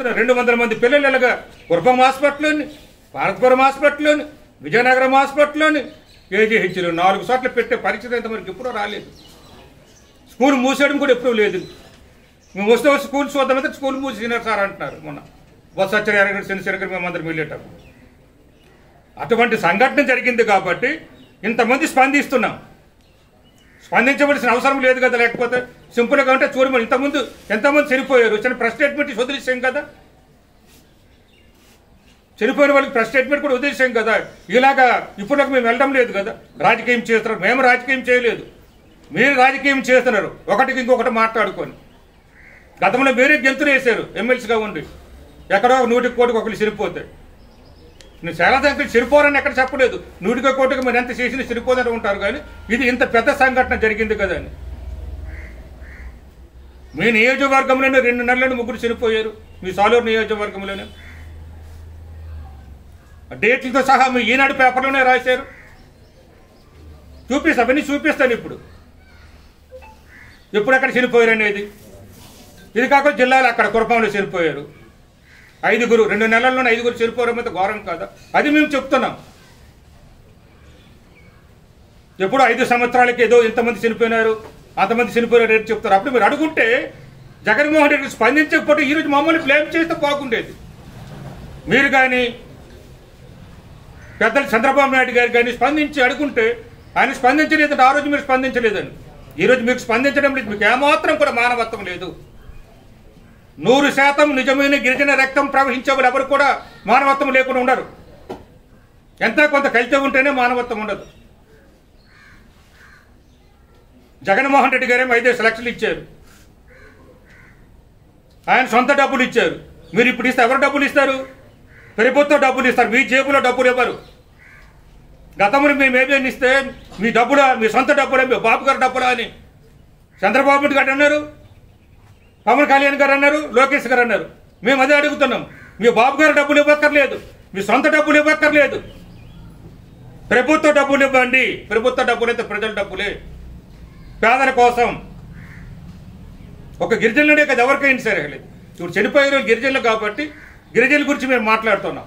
200 మంది పిల్లలు ఇలాగా కుర్పం హాస్పిటల్లోని, భారతపురం హాస్పిటల్లోని, విజయనగరం హాస్పిటల్లోని, కేజీహెచ్లో 4 చోట్ల పెట్టే పరిస్థితి ఇంతవరకు ఎప్పుడూ రాలేదు. స్కూల్ మూసేయడం కూడా ఎప్పుడూ లేదు. మేము వస్తే స్కూల్ చూద్దామంటే స్కూల్ మూసినారు సార్ అంటున్నారు. మొన్న బొత్స సత్యనారాయణ గారు చంద్రశేఖర్ మేమందరం వెళ్ళేటప్పుడు అటువంటి సంఘటన జరిగింది కాబట్టి ఇంతమంది స్పందిస్తున్నాం. స్పందించవలసిన అవసరం లేదు కదా. లేకపోతే సింపుల్గా ఉంటే చూడమని ఇంతకుముందు ఎంతమంది చనిపోయారు, చిన్న ప్రెస్ స్టేట్మెంట్ వదిలేసాం కదా. చనిపోయిన వాళ్ళకి ప్రెస్ స్టేట్మెంట్ కూడా వదిలేసాం కదా. ఇలాగా ఇప్పుడు మేము వెళ్ళడం లేదు కదా. రాజకీయం చేస్తున్నారు, మేము రాజకీయం చేయలేదు, మీరు రాజకీయం చేస్తున్నారు. ఒకటికి ఇంకొకటి మాట్లాడుకొని గతంలో మీరే గెంతులు వేశారు ఎమ్మెల్సీగా ఉండి. ఎక్కడో 100 కోటికి ఒకరు చనిపోతే నేను చాలా సంఖ్యలు చనిపోరని ఎక్కడ చెప్పలేదు. 100 కోటికి మీరు ఎంత చేసినా చనిపోదని ఉంటారు. కానీ ఇది ఇంత పెద్ద సంఘటన జరిగింది కదా అని. మీ నియోజకవర్గంలోనే 2 నెలలను 3 చనిపోయారు. మీ సాలూరు నియోజకవర్గంలోనే డేట్లతో సహా మీ ఈనాడు పేపర్లోనే రాశారు. అవన్నీ చూపిస్తాను ఇప్పుడు ఎప్పుడెక్కడ చనిపోయారు అనేది. ఇది కాకుండా జిల్లాలో అక్కడ కురపంలో చనిపోయారు 5 2 నెలల్లోనే 5 చనిపోవడం అయితే ఘోరం కాదా? అది మేము చెప్తున్నాం. ఎప్పుడు 5 సంవత్సరాలకి ఏదో ఇంతమంది చనిపోయినారు, అంతమంది చనిపోయినారు రేటు చెప్తారు. అప్పుడు మీరు అడుగుంటే జగన్మోహన్ రెడ్డి స్పందించకపోతే ఈరోజు మమ్మల్ని బ్లేమ్ చేస్తే బాగుండేది. మీరు కానీ పెద్దలు చంద్రబాబు నాయుడు గారు కానీ స్పందించి అడుగుంటే, ఆయన స్పందించలేదంటే ఆ రోజు మీరు స్పందించలేదని. ఈరోజు మీకు స్పందించడం లేదు. మీకు ఏమాత్రం కూడా మానవత్వం లేదు. 100% నిజమైన గిరిజన రక్తం ప్రవహించే వాళ్ళు ఎవరు కూడా మానవత్వం లేకుండా ఉండరు. ఎంత కొంత కలిసి ఉంటేనే మానవత్వం ఉండదు. జగన్మోహన్ రెడ్డి గారేమో 5 లక్షలు ఇచ్చారు, ఆయన సొంత డబ్బులు ఇచ్చారు. మీరు ఇప్పుడు ఇస్తే ఎవరు డబ్బులు ఇస్తారు? ప్రభుత్వం డబ్బులు ఇస్తారు, మీ జేబులో డబ్బులు ఇవ్వరు. గతంలో మేము ఏమేమి ఇస్తే మీ డబ్బులా, మీ సొంత డబ్బులా, మీ బాబు గారు డబ్బులా అని చంద్రబాబు నాయుడు గారు అన్నారు, పవన్ కళ్యాణ్ గారు అన్నారు, లోకేష్ గారు అన్నారు. మేము అదే అడుగుతున్నాం. మీ బాబు గారు డబ్బులు ఇవ్వక్కర్లేదు, మీ సొంత డబ్బులు ఇవ్వక్కర్లేదు, ప్రభుత్వ డబ్బులు ఇవ్వండి. ప్రభుత్వ డబ్బులు అయితే ప్రజల డబ్బులే, పేదల కోసం. ఒక గిరిజనులనే కదా ఎవరికైనా సరే. ఇప్పుడు చనిపోయే గిరిజనులు కాబట్టి గిరిజనుల గురించి మేము మాట్లాడుతున్నాం.